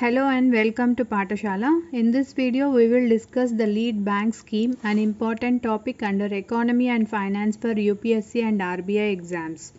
Hello and welcome to Pathashala. In this video, we will discuss the lead bank scheme, an important topic under economy and finance for UPSC and RBI exams.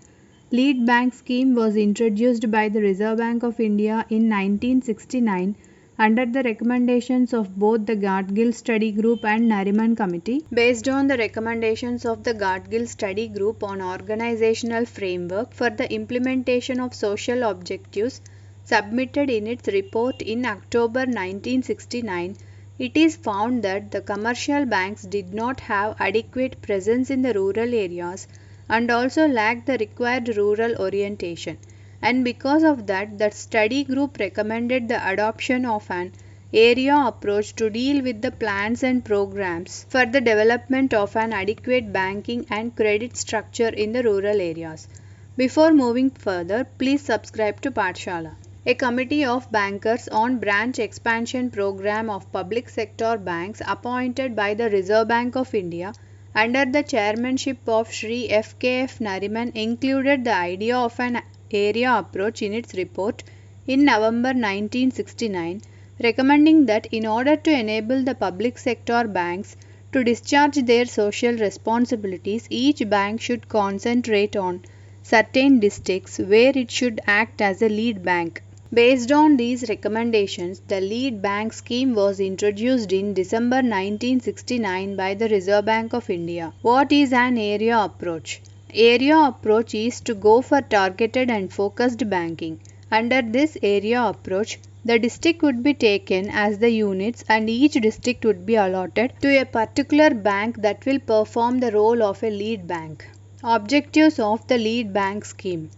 Lead bank scheme was introduced by the Reserve Bank of India in 1969 under the recommendations of both the Gartgill Study Group and Nariman Committee. Based on the recommendations of the Gartgill Study Group on organizational framework for the implementation of social objectives submitted in its report in October 1969, it is found that the commercial banks did not have adequate presence in the rural areas and also lacked the required rural orientation. And because of that, the study group recommended the adoption of an area approach to deal with the plans and programs for the development of an adequate banking and credit structure in the rural areas. Before moving further, please subscribe to Pathshala. A committee of bankers on branch expansion program of public sector banks appointed by the Reserve Bank of India under the chairmanship of Shri F.K.F. Nariman included the idea of an area approach in its report in November 1969, recommending that in order to enable the public sector banks to discharge their social responsibilities, each bank should concentrate on certain districts where it should act as a lead bank. Based on these recommendations, the lead bank scheme was introduced in December 1969 by the Reserve Bank of India. What is an area approach? Area approach is to go for targeted and focused banking. Under this area approach, the district would be taken as the units and each district would be allotted to a particular bank that will perform the role of a lead bank. Objectives of the lead bank scheme: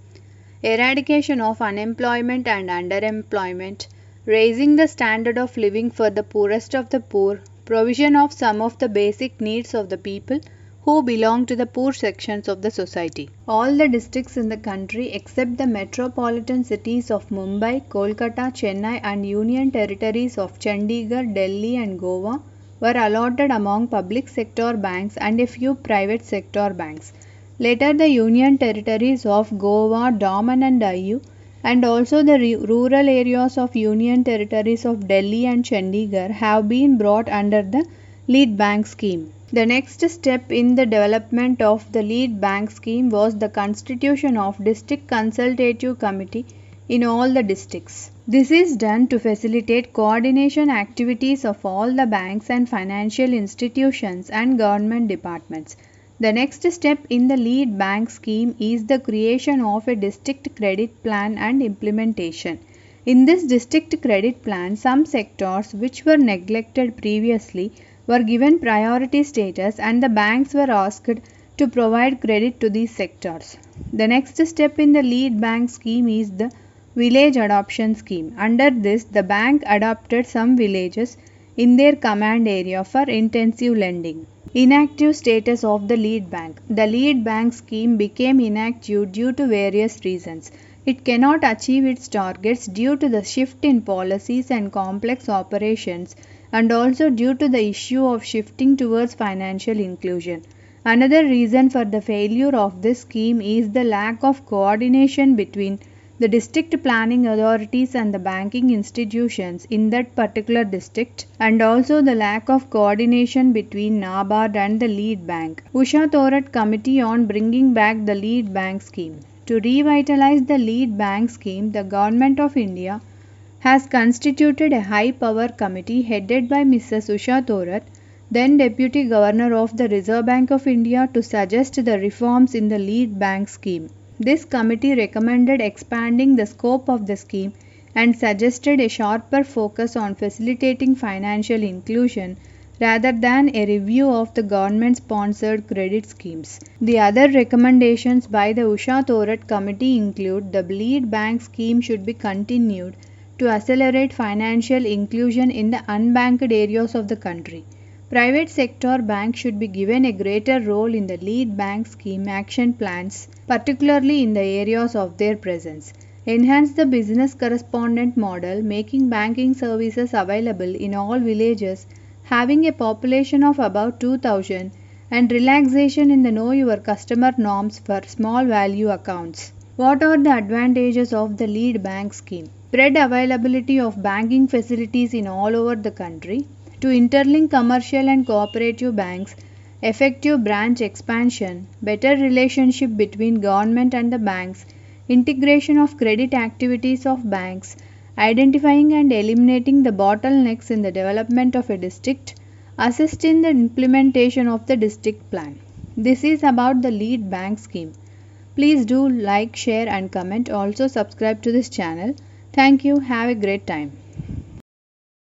eradication of unemployment and underemployment, raising the standard of living for the poorest of the poor, provision of some of the basic needs of the people who belong to the poor sections of the society. All the districts in the country except the metropolitan cities of Mumbai, Kolkata, Chennai and Union Territories of Chandigarh, Delhi and Goa were allotted among public sector banks and a few private sector banks. Later, the Union Territories of Goa, Daman and Diu and also the rural areas of Union Territories of Delhi and Chandigarh have been brought under the lead bank scheme. The next step in the development of the lead bank scheme was the constitution of District Consultative Committee in all the districts. This is done to facilitate coordination activities of all the banks and financial institutions and government departments. The next step in the lead bank scheme is the creation of a district credit plan and implementation. In this district credit plan, some sectors which were neglected previously were given priority status and the banks were asked to provide credit to these sectors. The next step in the lead bank scheme is the village adoption scheme. Under this, the bank adopted some villages in their command area for intensive lending. Inactive status of the lead bank. The lead bank scheme became inactive due to various reasons. It cannot achieve its targets due to the shift in policies and complex operations and also due to the issue of shifting towards financial inclusion. Another reason for the failure of this scheme is the lack of coordination between the district planning authorities and the banking institutions in that particular district and also the lack of coordination between NABARD and the lead bank. Usha Thorat Committee on bringing back the lead bank scheme. To revitalize the lead bank scheme, the Government of India has constituted a high power committee headed by Mrs. Usha Thorat, then Deputy Governor of the Reserve Bank of India, to suggest the reforms in the lead bank scheme. This committee recommended expanding the scope of the scheme and suggested a sharper focus on facilitating financial inclusion rather than a review of the government-sponsored credit schemes. The other recommendations by the Usha Thorat Committee include the lead bank scheme should be continued to accelerate financial inclusion in the unbanked areas of the country. Private sector banks should be given a greater role in the lead bank scheme action plans, particularly in the areas of their presence. Enhance the business correspondent model, making banking services available in all villages having a population of about 2000 and relaxation in the know your customer norms for small value accounts. What are the advantages of the lead bank scheme? spread availability of banking facilities in all over the country, to interlink commercial and cooperative banks, effective branch expansion, better relationship between government and the banks, integration of credit activities of banks, identifying and eliminating the bottlenecks in the development of a district, assist in the implementation of the district plan. This is about the lead bank scheme. Please do like, share and comment. Also subscribe to this channel. Thank you. Have a great time.